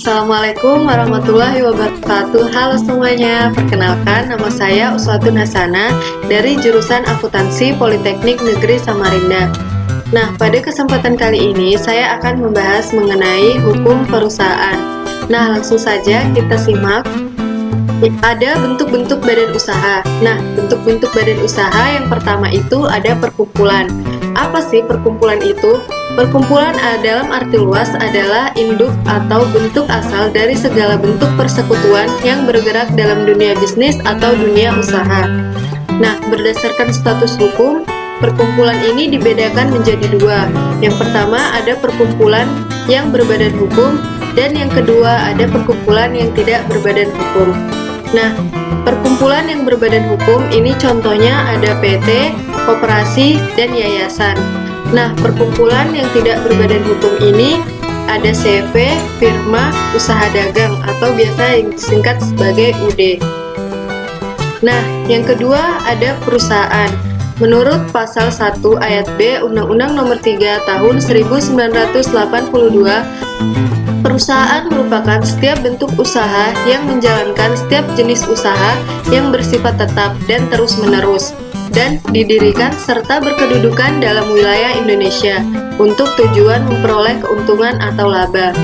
Assalamualaikum warahmatullahi wabarakatuh. Halo semuanya, perkenalkan nama saya Uswatun Hasanah dari jurusan Akuntansi Politeknik Negeri Samarinda. Nah, pada kesempatan kali ini saya akan membahas mengenai hukum perusahaan. Nah, langsung saja kita simak. Ada bentuk-bentuk badan usaha. Nah, bentuk-bentuk badan usaha yang pertama itu ada perkumpulan. Apa sih perkumpulan itu? Perkumpulan dalam arti luas adalah induk atau bentuk asal dari segala bentuk persekutuan yang bergerak dalam dunia bisnis atau dunia usaha. Nah, berdasarkan status hukum, perkumpulan ini dibedakan menjadi dua. Yang pertama ada perkumpulan yang berbadan hukum, dan yang kedua ada perkumpulan yang tidak berbadan hukum. Nah, perkumpulan yang berbadan hukum ini contohnya ada PT, koperasi, dan yayasan. Nah, perkumpulan yang tidak berbadan hukum ini ada CV, firma, usaha dagang, atau biasa yang disingkat sebagai UD. Nah, yang kedua ada perusahaan. Menurut pasal 1 ayat B Undang-Undang Nomor 3 Tahun 1982, perusahaan merupakan setiap bentuk usaha yang menjalankan setiap jenis usaha yang bersifat tetap dan terus-menerus, dan didirikan serta berkedudukan dalam wilayah Indonesia untuk tujuan memperoleh keuntungan atau laba.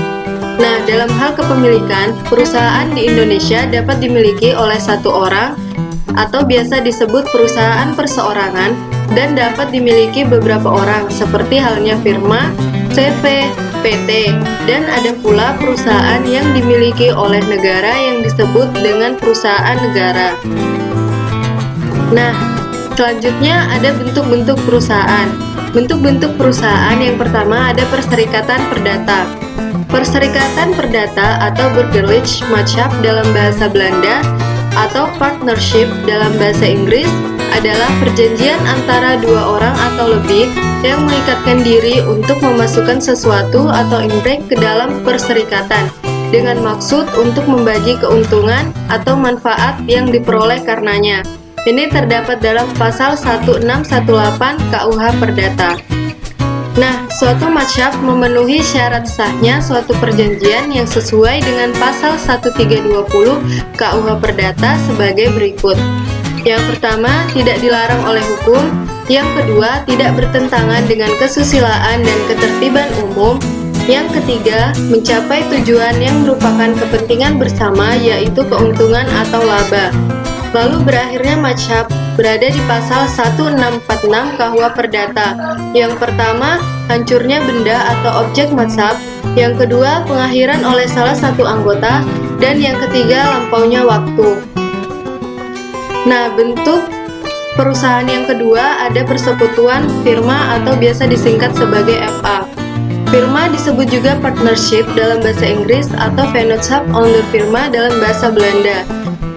Nah, dalam hal kepemilikan, perusahaan di Indonesia dapat dimiliki oleh satu orang atau biasa disebut perusahaan perseorangan, dan dapat dimiliki beberapa orang seperti halnya firma, CV, PT, dan ada pula perusahaan yang dimiliki oleh negara yang disebut dengan perusahaan negara. Nah, selanjutnya ada bentuk-bentuk perusahaan. Bentuk-bentuk perusahaan yang pertama ada perserikatan perdata. Perserikatan perdata atau Burgerlijkmaatschap dalam bahasa Belanda atau partnership dalam bahasa Inggris adalah perjanjian antara dua orang atau lebih yang mengikatkan diri untuk memasukkan sesuatu atau impact ke dalam perserikatan dengan maksud untuk membagi keuntungan atau manfaat yang diperoleh karenanya. Ini terdapat dalam pasal 1618 KUH Perdata. Nah, suatu matschap memenuhi syarat sahnya suatu perjanjian yang sesuai dengan pasal 1320 KUH Perdata sebagai berikut. Yang pertama, tidak dilarang oleh hukum. Yang kedua, tidak bertentangan dengan kesusilaan dan ketertiban umum. Yang ketiga, mencapai tujuan yang merupakan kepentingan bersama, yaitu keuntungan atau laba. Lalu berakhirnya matschap berada di pasal 1646 KUH Perdata. Yang pertama, hancurnya benda atau objek matschap. Yang kedua, pengakhiran oleh salah satu anggota. Dan yang ketiga, lampaunya waktu. Nah, bentuk perusahaan yang kedua ada persekutuan firma atau biasa disingkat sebagai FA. Firma disebut juga partnership dalam bahasa Inggris atau Vennootschap onder firma dalam bahasa Belanda.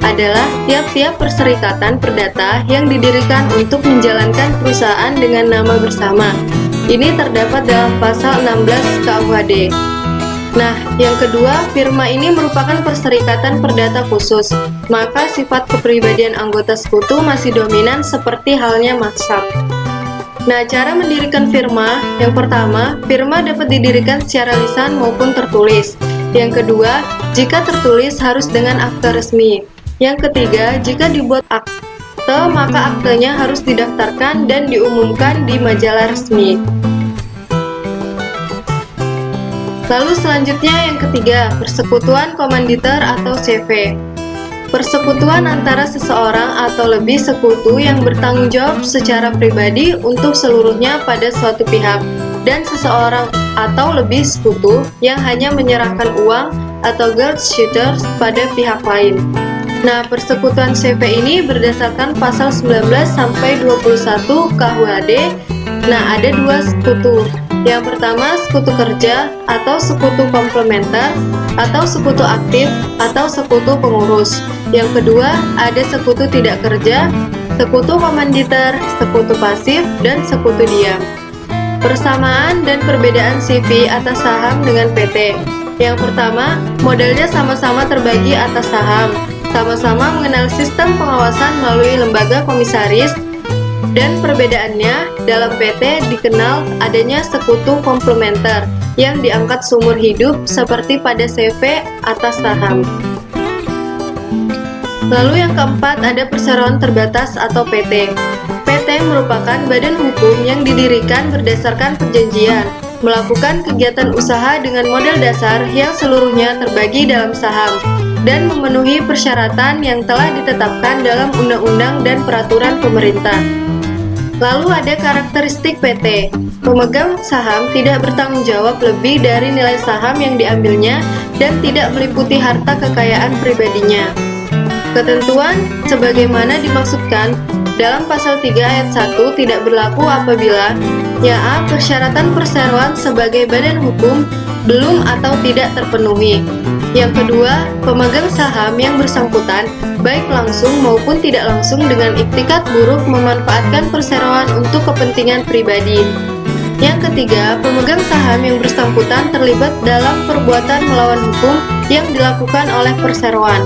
Adalah tiap-tiap perserikatan perdata yang didirikan untuk menjalankan perusahaan dengan nama bersama. Ini terdapat dalam pasal 16 KUHD. Nah, yang kedua, firma ini merupakan perserikatan perdata khusus, maka sifat kepribadian anggota sekutu masih dominan seperti halnya matschap. Nah, cara mendirikan firma, yang pertama, firma dapat didirikan secara lisan maupun tertulis. Yang kedua, jika tertulis harus dengan akte resmi. Yang ketiga, jika dibuat akte, maka aktenya harus didaftarkan dan diumumkan di majalah resmi. Lalu selanjutnya yang ketiga, persekutuan komanditer atau CV. Persekutuan antara seseorang atau lebih sekutu yang bertanggung jawab secara pribadi untuk seluruhnya pada suatu pihak, dan seseorang atau lebih sekutu yang hanya menyerahkan uang atau Geldschieter pada pihak lain. Nah, persekutuan CV ini berdasarkan pasal 19 sampai 21 KUHD. Nah, ada dua sekutu. Yang pertama, sekutu kerja atau sekutu komplementer atau sekutu aktif atau sekutu pengurus. Yang kedua, ada sekutu tidak kerja, sekutu komanditer, sekutu pasif, dan sekutu diam. Persamaan dan perbedaan CV atas saham dengan PT. Yang pertama, modalnya sama-sama terbagi atas saham, sama-sama mengenal sistem pengawasan melalui lembaga komisaris, dan perbedaannya dalam PT dikenal adanya sekutu komplementer, yang diangkat seumur hidup seperti pada CV atas saham. Lalu yang keempat ada perseroan terbatas atau PT. PT merupakan badan hukum yang didirikan berdasarkan perjanjian, melakukan kegiatan usaha dengan modal dasar yang seluruhnya terbagi dalam saham, dan memenuhi persyaratan yang telah ditetapkan dalam undang-undang dan peraturan pemerintah. Lalu ada karakteristik PT. Pemegang saham tidak bertanggung jawab lebih dari nilai saham yang diambilnya dan tidak meliputi harta kekayaan pribadinya. Ketentuan sebagaimana dimaksudkan dalam pasal 3 ayat 1 tidak berlaku apabila yang A. Persyaratan perseroan sebagai badan hukum belum atau tidak terpenuhi. Yang kedua, pemegang saham yang bersangkutan baik langsung maupun tidak langsung dengan iktikat buruk memanfaatkan perseroan untuk kepentingan pribadi. Yang ketiga, pemegang saham yang bersangkutan terlibat dalam perbuatan melawan hukum yang dilakukan oleh perseroan.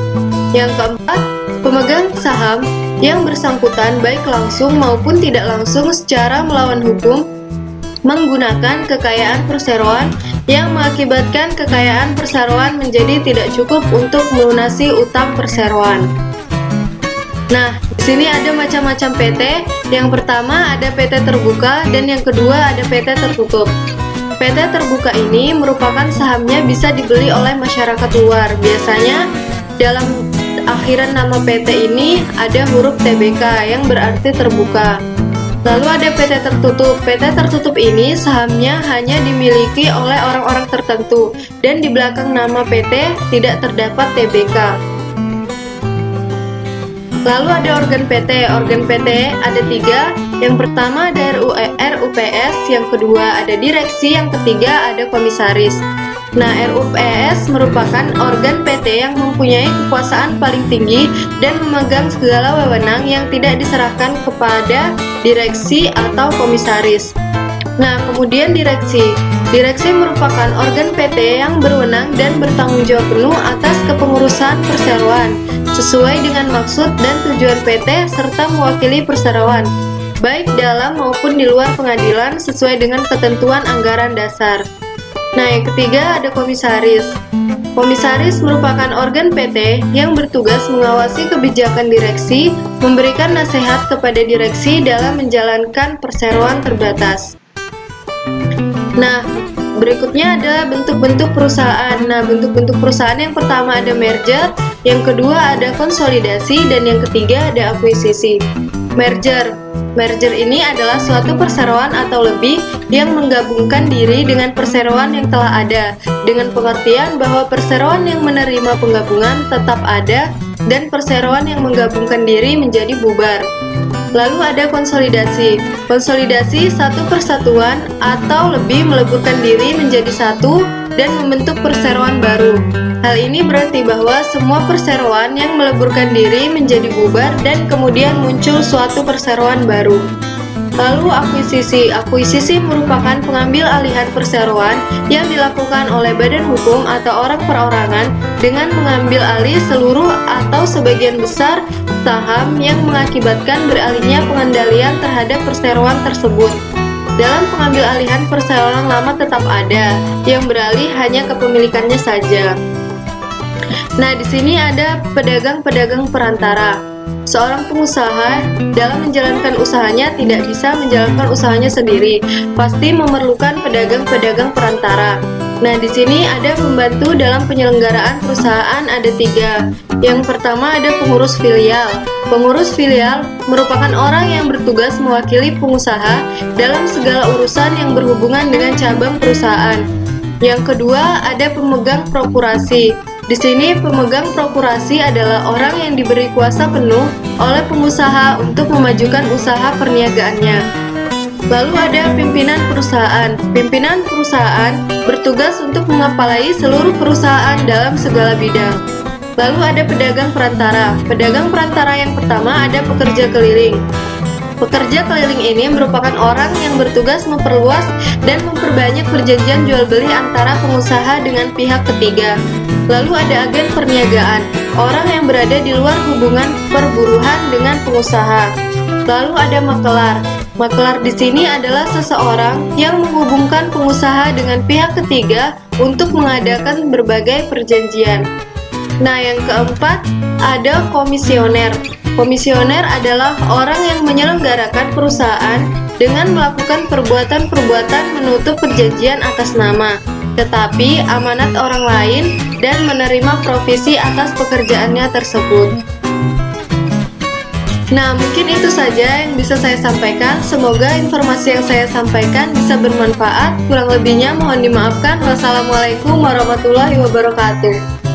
Yang keempat, pemegang saham yang bersangkutan baik langsung maupun tidak langsung secara melawan hukum menggunakan kekayaan perseroan yang mengakibatkan kekayaan perseroan menjadi tidak cukup untuk melunasi utang perseroan. Nah, di sini ada macam-macam PT. Yang pertama ada PT terbuka dan yang kedua ada PT tertutup. PT terbuka ini merupakan sahamnya bisa dibeli oleh masyarakat luar. Biasanya dalam akhiran nama PT ini ada huruf TBK yang berarti terbuka. Lalu ada PT tertutup. PT tertutup ini sahamnya hanya dimiliki oleh orang-orang tertentu dan di belakang nama PT tidak terdapat TBK. Lalu ada organ PT. Organ PT ada 3. Yang pertama ada RUPS, yang kedua ada direksi, yang ketiga ada komisaris. Nah, RUPS merupakan organ PT yang mempunyai kekuasaan paling tinggi dan memegang segala wewenang yang tidak diserahkan kepada direksi atau komisaris. Nah, kemudian direksi. Direksi merupakan organ PT yang berwenang dan bertanggung jawab penuh atas kepengurusan perseroan, sesuai dengan maksud dan tujuan PT serta mewakili perseroan, baik dalam maupun di luar pengadilan sesuai dengan ketentuan anggaran dasar. Nah, yang ketiga ada komisaris. Komisaris merupakan organ PT yang bertugas mengawasi kebijakan direksi, memberikan nasihat kepada direksi dalam menjalankan perseroan terbatas. Nah, berikutnya ada bentuk-bentuk perusahaan. Nah, bentuk-bentuk perusahaan yang pertama ada merger, yang kedua ada konsolidasi, dan yang ketiga ada akuisisi. Merger. Merger ini adalah suatu perseroan atau lebih yang menggabungkan diri dengan perseroan yang telah ada, dengan pengertian bahwa perseroan yang menerima penggabungan tetap ada dan perseroan yang menggabungkan diri menjadi bubar. Lalu ada konsolidasi. Konsolidasi satu persatuan atau lebih meleburkan diri menjadi satu dan membentuk perseroan baru. Hal ini berarti bahwa semua perseroan yang meleburkan diri menjadi bubar dan kemudian muncul suatu perseroan baru. Lalu akuisisi. Akuisisi merupakan pengambil alihan perseroan yang dilakukan oleh badan hukum atau orang perorangan dengan mengambil alih seluruh atau sebagian besar saham yang mengakibatkan beralihnya pengendalian terhadap perseroan tersebut. Dalam pengambil alihan perseroan lama tetap ada, yang beralih hanya kepemilikannya saja. Nah, di sini ada pedagang-pedagang perantara. Seorang pengusaha dalam menjalankan usahanya tidak bisa menjalankan usahanya sendiri, pasti memerlukan pedagang-pedagang perantara. Nah, di sini ada pembantu dalam penyelenggaraan perusahaan ada 3. Yang pertama ada pengurus filial. Pengurus filial merupakan orang yang bertugas mewakili pengusaha dalam segala urusan yang berhubungan dengan cabang perusahaan. Yang kedua ada pemegang prokurasi. Di sini pemegang prokurasi adalah orang yang diberi kuasa penuh oleh pengusaha untuk memajukan usaha perniagaannya. Lalu ada pimpinan perusahaan. Pimpinan perusahaan bertugas untuk mengepalai seluruh perusahaan dalam segala bidang. Lalu ada pedagang perantara. Pedagang perantara yang pertama ada pekerja keliling. Pekerja keliling ini merupakan orang yang bertugas memperluas dan memperbanyak perjanjian jual beli antara pengusaha dengan pihak ketiga. Lalu ada agen perniagaan, orang yang berada di luar hubungan perburuhan dengan pengusaha. Lalu ada makelar. Makelar di sini adalah seseorang yang menghubungkan pengusaha dengan pihak ketiga untuk mengadakan berbagai perjanjian. Nah, yang keempat ada komisioner. Komisioner adalah orang yang menyelenggarakan perusahaan dengan melakukan perbuatan-perbuatan menutup perjanjian atas nama, tetapi amanat orang lain dan menerima provisi atas pekerjaannya tersebut. Nah, mungkin itu saja yang bisa saya sampaikan. Semoga informasi yang saya sampaikan bisa bermanfaat. Kurang lebihnya mohon dimaafkan. Wassalamualaikum warahmatullahi wabarakatuh.